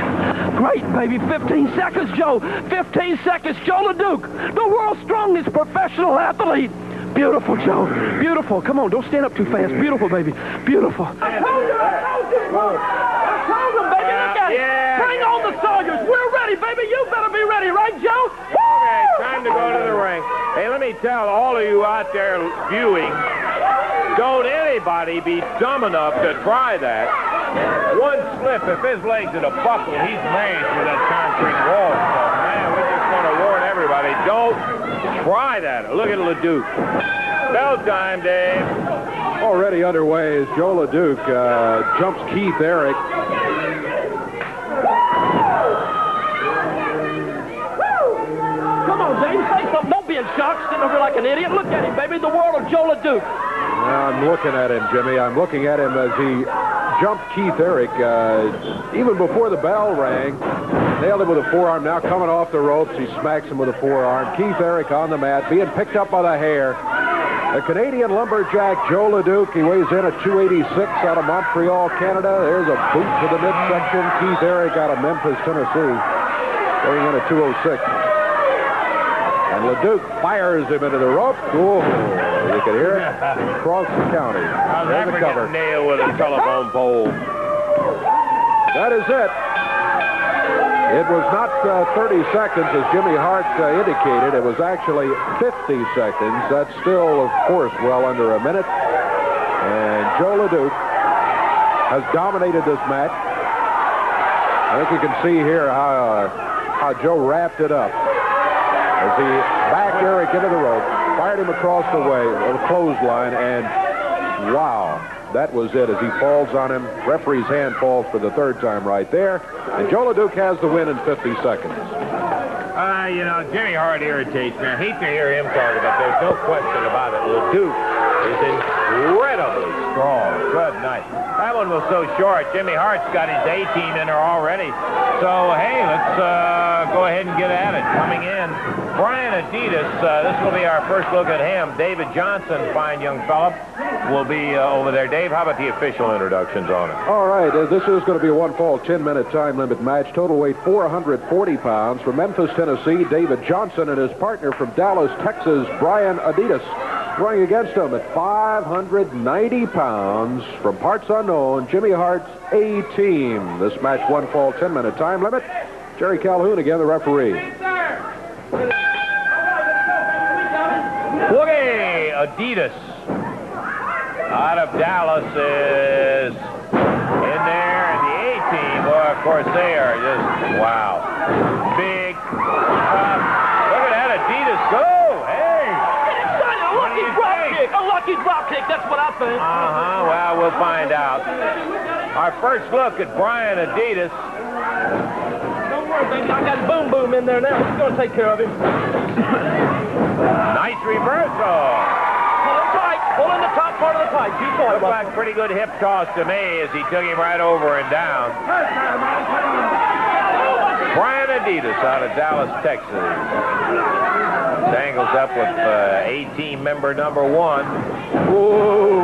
Great, baby. 15 seconds, Joe. 15 seconds. Joe LeDuc, the world's strongest professional athlete. Beautiful, Joe. Beautiful. Come on. Don't stand up too fast. Beautiful, baby. Beautiful. I told you. I told you. I told them, baby. Look at it. Bring on the soldiers. We're ready, baby. You better be ready, right, Joe? Okay, time to go to the ring. Hey, let me tell all of you out there viewing, don't anybody be dumb enough to try that. One slip, if his leg's in a buckle, he's mashed with that concrete wall. So, man, we just want to warn everybody, don't try that. Look at LeDuc. Bell time, Dave. Already underway as Joe LeDuc jumps Keith Eric. Come on, James, say something. Don't be in shock, sitting over like an idiot. Look at him, baby, the world of Joe LeDuc. I'm looking at him, Jimmy. I'm looking at him as he jumped Keith Eric even before the bell rang. Nailed him with a forearm. Now coming off the ropes, he smacks him with a forearm. Keith Eric on the mat, being picked up by the hair. The Canadian lumberjack, Joe LeDuc, he weighs in at 286 out of Montreal, Canada. There's a boot to the midsection. Keith Eric out of Memphis, Tennessee, weighing in at 206. And LeDuc fires him into the rope. Oh, you can hear it across the county. There's the cover. Nailed with a telephone pole. That is it. It was not 30 seconds, as Jimmy Hart indicated. It was actually 50 seconds. That's still, of course, well under a minute. And Joe LeDuc has dominated this match. I think you can see here how Joe wrapped it up. As he backed Eric into the rope, fired him across the way, a clothesline, and wow, that was it as he falls on him. Referee's hand falls for the third time right there. And Joe LeDuc has the win in 50 seconds. You know, Jimmy Hart irritates me. I hate to hear him talk about it. There's no question about it. LeDuc is incredibly strong. Good night. That one was so short. Jimmy Hart's got his A-team in there already. So, hey, let's go ahead and get at it. Coming in, Brian Adidas. This will be our first look at him. David Johnson, fine young fella, will be over there. Dave, how about the official introductions on it? All right, this is going to be a one-fall, 10-minute time limit match. Total weight 440 pounds. From Memphis, Tennessee, David Johnson, and his partner from Dallas, Texas, Brian Adidas. Going against him at 590 pounds from parts unknown, Jimmy Hart's A-team. This match, one fall, 10-minute time limit. Jerry Calhoun again, the referee. Woogie Adidas out of Dallas is in there, and the A-team, well, of course, they are just, wow. Big, look at that Adidas go. Hey. Rocky's drop kick, that's what I think. Well, we'll find out. Our first look at Brian Adidas. Don't worry, baby. I got Boom Boom in there now. He's going to take care of him. Nice reversal. Pull him tight. Pull in the top part of the pipe. You saw it. Looked like pretty good hip toss to me as he took him right over and down. Brian Adidas out of Dallas, Texas. Tangles up with A-Team member number 1. Whoa.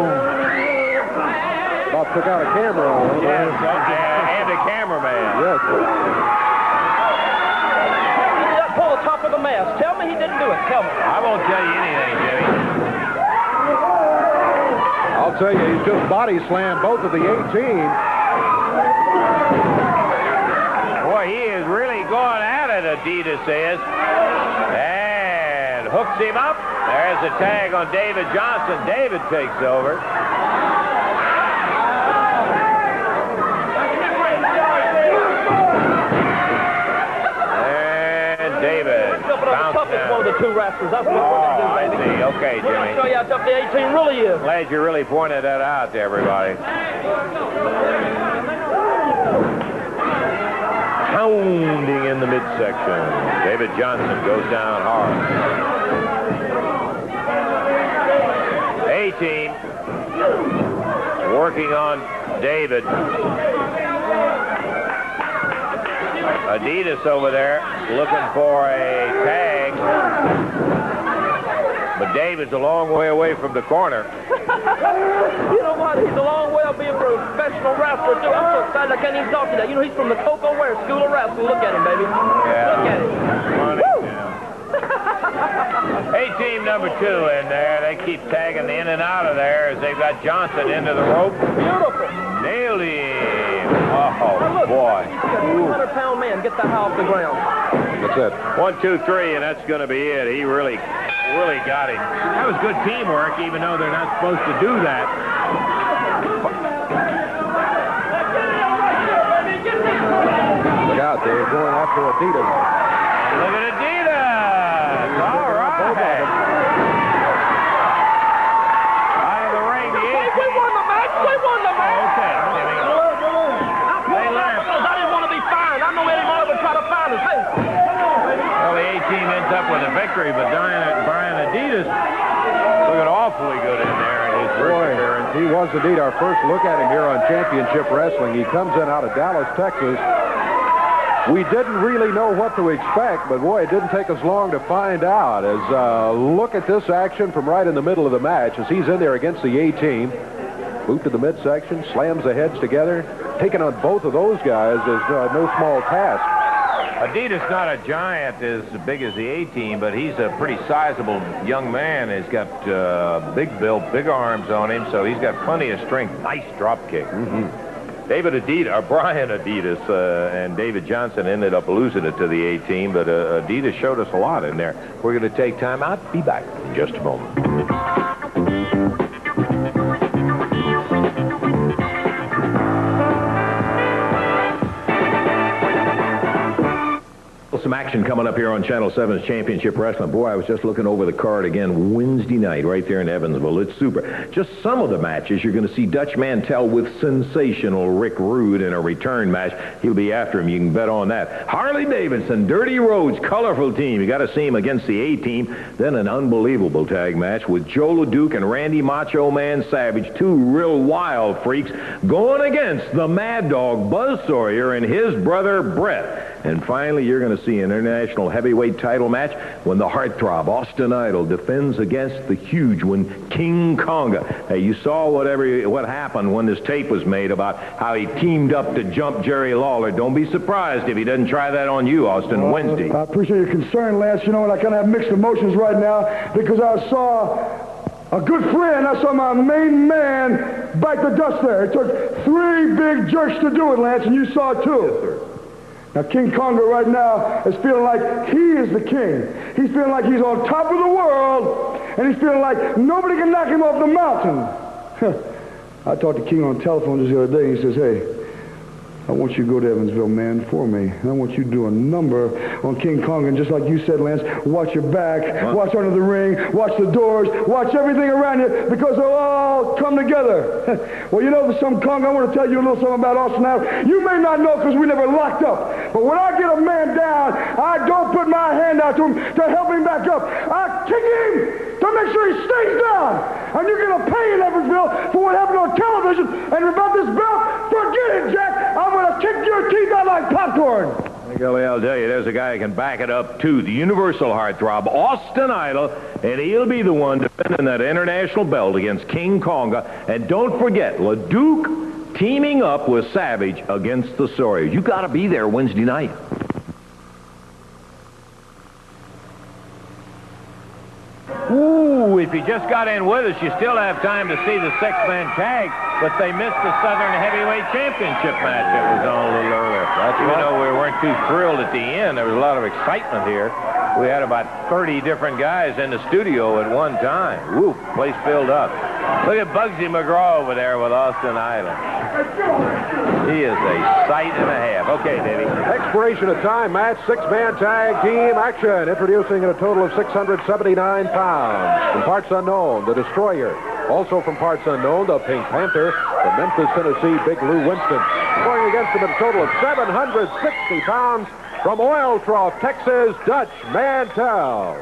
Bob took out a camera on him. Yes, and a cameraman. Yes. Pull the top of the mask. Tell me he didn't do it. Tell me. I won't tell you anything, Jimmy. I'll tell you, he's just body slammed both of the 18. Boy, he is really going at it, Adidas is. And hooks him up. There's a tag on David Johnson. David takes over. And David bounced down. One of the two wrestlers. That's what we're going to do, baby. I see. Okay, We're going to Jimmy. show you how tough the 18 really is. Glad you really pointed that out to everybody. Pounding in the midsection. David Johnson goes down hard. A-Team working on David. Adidas over there looking for a tag. But David's a long way away from the corner. You know what? He's a long way of being a professional wrestler, too. I'm so excited I can't even talk to that. You know, he's from the Coco Ware School of Wrestling. Look at him, baby. Yeah. Look at him. A-Team number 2 in there. They keep tagging in and out of there as they've got Johnson into the rope. Beautiful. Nailed him. Oh, now look, boy. He's got a 300-pound man. Get that high off the ground. That's it. 1, 2, 3, and that's going to be it. He really got him. That was good teamwork, even though they're not supposed to do that. Look out, they're going after Adidas. Look at Adidas. All right. Out of the ring, the 18. We won the match. We won the match. Okay. They laughed. I didn't want to be fined. I know Eddie Marvin tried to find us. Hey. Well, the 18 ends up with a victory, but Brian Adidas looking awfully good in there in his first appearance. He was indeed our first look at him here on Championship Wrestling. He comes in out of Dallas, Texas. We didn't really know what to expect, but boy, it didn't take us long to find out. As look at this action from right in the middle of the match as he's in there against the A-Team. Boot to the midsection, slams the heads together. Taking on both of those guys is no small task. Adidas not a giant as big as the A-Team, but he's a pretty sizable young man. He's got big build, big arms on him, so he's got plenty of strength. Nice drop kick. Brian Adidas and David Johnson ended up losing it to the A-Team, but Adidas showed us a lot in there. We're going to take time out. Be back in just a moment. Some action coming up here on Channel 7's Championship Wrestling. Boy, I was just looking over the card again Wednesday night right there in Evansville. It's super. Just some of the matches you're going to see Dutch Mantell with sensational Rick Rude in a return match. He'll be after him. You can bet on that. Harley Davidson, Dirty Rhodes, colorful team. You got to see him against the A-Team. Then an unbelievable tag match with Joe LeDuc and Randy Macho Man Savage, two real wild freaks, going against the Mad Dog Buzz Sawyer and his brother Brett. And finally, you're going to see an international heavyweight title match when the heartthrob Austin Idol defends against the huge one, King Konga. Hey, you saw what happened when this tape was made about how he teamed up to jump Jerry Lawler. Don't be surprised if he doesn't try that on you, Austin, Wednesday. I appreciate your concern, Lance. You know, I kind of have mixed emotions right now because I saw a good friend. I saw my main man bite the dust there. It took 3 big jerks to do it, Lance, and you saw it too. Yes, sir. Now, King Konga right now is feeling like he is the king. He's feeling like he's on top of the world, and he's feeling like nobody can knock him off the mountain. I talked to King on the telephone just the other day, and he says, hey, I want you to go to Evansville, man, for me. And I want you to do a number on King Kong. And just like you said, Lance, watch your back, watch under the ring, watch the doors, watch everything around you, because they'll all come together. Well, you know, the some Kong, I want to tell you a little something about Austin Idol. You may not know because we never locked up. But when I get a man down, I don't put my hand out to him to help him back up. I kick him to make sure he stays down. And you're going to pay in Evansville for what happened on television. And about this belt, forget it, Jack. I'm going to kick your teeth out like popcorn. Golly, I'll tell you, there's a guy who can back it up, too. The Universal Heartthrob, Austin Idol, and he'll be the one defending that international belt against King Konga. And don't forget, LeDuc teaming up with Savage against the Sawyers. You got to be there Wednesday night. Ooh, if you just got in with us, you still have time to see the six-man tag, but they missed the Southern Heavyweight Championship match that was on a little earlier. Even though we weren't too thrilled at the end, there was a lot of excitement here. We had about 30 different guys in the studio at one time. Woo, place filled up. Look at Bugsy McGraw over there with Austin Idol. He is a sight and a half. Okay, Davey. Expiration of time match, six-man tag team action. Introducing at a total of 679 pounds. From parts unknown, the Destroyer. Also from parts unknown, the Pink Panther. From Memphis, Tennessee, Big Lou Winston. Going against him at a total of 760 pounds. From Oil Trough, Texas, Dutch Mantell.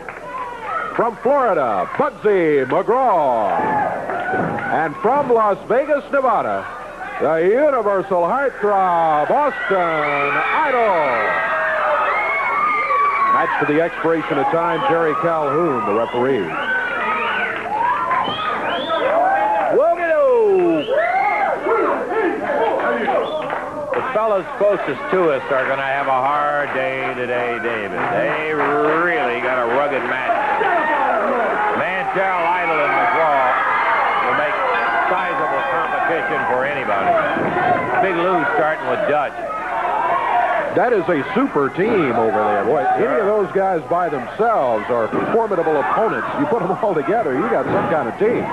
From Florida, Bugsy McGraw. And from Las Vegas, Nevada, the Universal Heartthrob, Austin Idol. Match to the expiration of time, Jerry Calhoun, the referee. The fellas closest to us are going to have a hard day today, David. They really got a rugged match. Mantell, Idol, and McGraw will make sizable competition for anybody. Big Lou starting with Dutch. That is a super team over there. Boy, any of those guys by themselves are formidable opponents. You put them all together, you got some kind of team.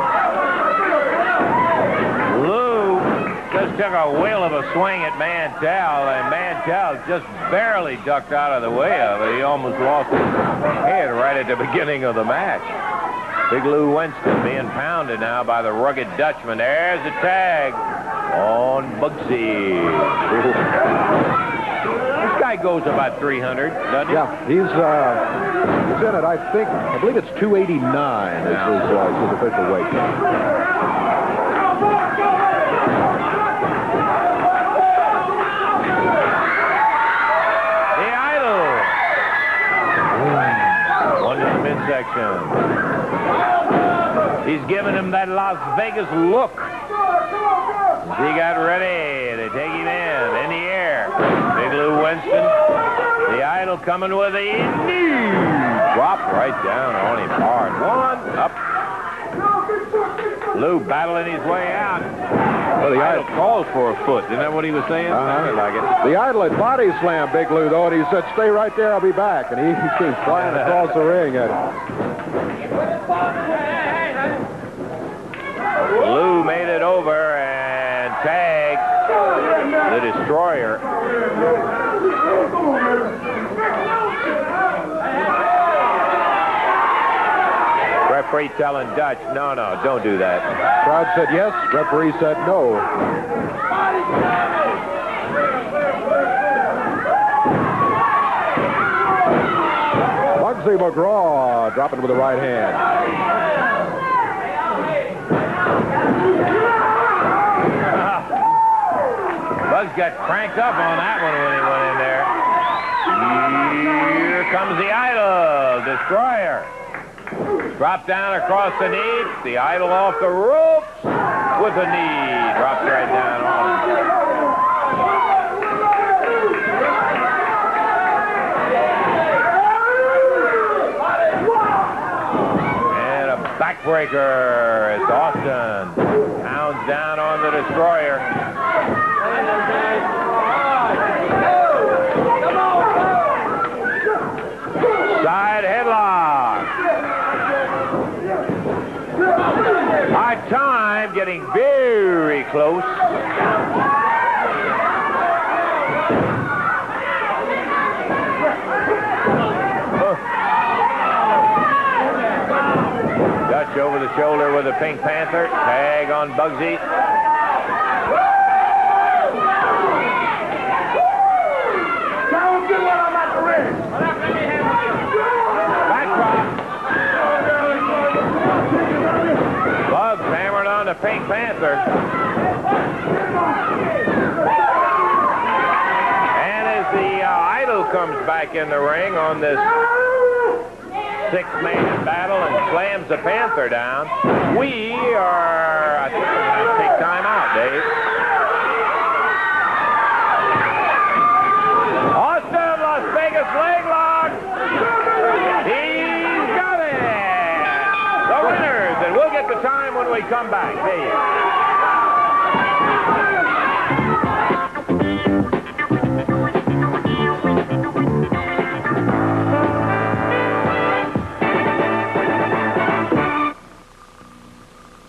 Lou just took a whale of a swing at Mantell, and Mantell just barely ducked out of the way of it. He almost lost his head right at the beginning of the match. Big Lou Winston being pounded now by the rugged Dutchman. There's the tag on Bugsy. This guy goes about 300, doesn't he? Yeah, he's in it, I believe it's 289 is his official weight. The Idol. One in the midsection. He's giving him that Las Vegas look. He got ready to take him in the air. Big Lou Winston, the Idol coming with a knee. Dropped right down on him hard. One, up. Lou battling his way out. Well, the Idol calls for a foot. Isn't that what he was saying? Sounded like it. The Idol had body slammed Big Lou, though, and he said, stay right there, I'll be back. And he came flying across the ring. Lou made it over and tagged the Destroyer. Referee telling Dutch, no, don't do that. Crowd said yes. Referee said no. Bugsy McGraw dropping with the right hand. Bugs got cranked up on that one when he went in there. Here comes the Idol, Destroyer. Drop down across the knee. The Idol off the ropes with the knee. Drops right down on him. And a backbreaker. It's Austin. Pounds down on the Destroyer. Side headlock. Hard time getting very close. over the shoulder with the Pink Panther. Tag on Bugsy. Bugs hammered on the Pink Panther. And as the Idol comes back in the ring on this six-man battle and slams the Panther down, we are, I think we're going to take time out, Dave. Austin, Las Vegas leg lock. He's got it. The winners, and we'll get the time when we come back. See you.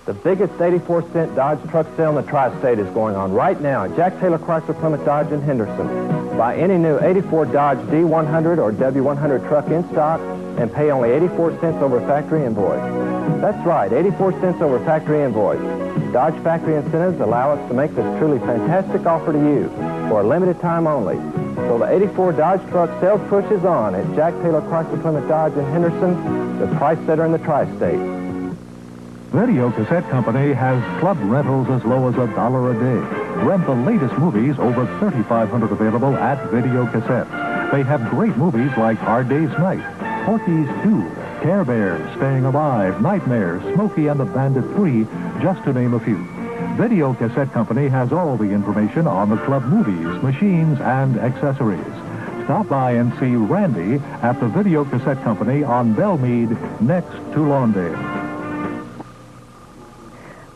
The biggest 84-cent Dodge truck sale in the tri-state is going on right now at Jack Taylor Chrysler Plymouth Dodge in Henderson. Buy any new 84 Dodge D100 or W100 truck in stock and pay only 84 cents over factory invoice. That's right, 84 cents over factory invoice. Dodge factory incentives allow us to make this truly fantastic offer to you for a limited time only. So the 84 Dodge truck sales push is on at Jack Taylor Chrysler Plymouth Dodge in Henderson, the price setter in the tri-state. Video Cassette Company has club rentals as low as $1 a day. Rent the latest movies, over 3,500 available at Video Cassettes. They have great movies like Hard Day's Night, Porky's 2, Care Bears, Staying Alive, Nightmares, Smokey and the Bandit 3, just to name a few. Video Cassette Company has all the information on the club movies, machines, and accessories. Stop by and see Randy at the Video Cassette Company on Belmead, next to Lawndale.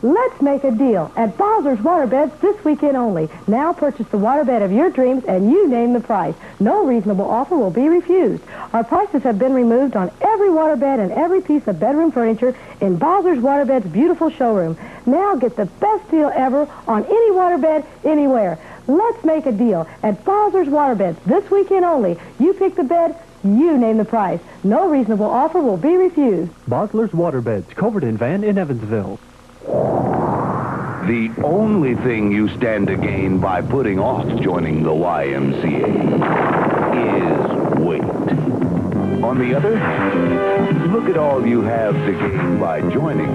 Let's make a deal at Bowser's Waterbeds this weekend only. Now purchase the waterbed of your dreams and you name the price. No reasonable offer will be refused. Our prices have been removed on every waterbed and every piece of bedroom furniture in Bowser's Waterbeds' beautiful showroom. Now get the best deal ever on any waterbed anywhere. Let's make a deal at Bowser's Waterbeds this weekend only. You pick the bed, you name the price. No reasonable offer will be refused. Bosler's Waterbeds, Coverton Van in Evansville. The only thing you stand to gain by putting off joining the YMCA is weight. On the other hand, look at all you have to gain by joining.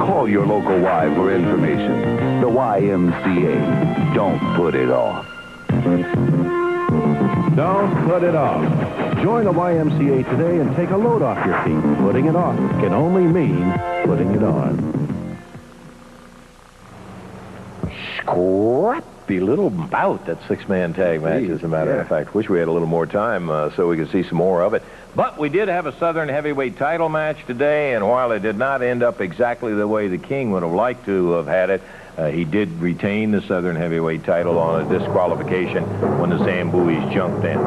Call your local Y for information. The YMCA. Don't put it off. Don't put it off. Join the YMCA today and take a load off your feet. Putting it off can only mean putting it on. Scrappy little bout, that six-man tag match, as a matter of fact. Wish we had a little more time so we could see some more of it. But we did have a Southern Heavyweight title match today, and while it did not end up exactly the way the King would have liked to have had it, he did retain the Southern Heavyweight title on a disqualification when the Zambuis jumped in.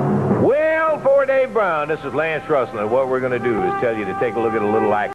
Well, for Dave Brown, this is Lance Russell, and what we're going to do is tell you to take a look at a little action.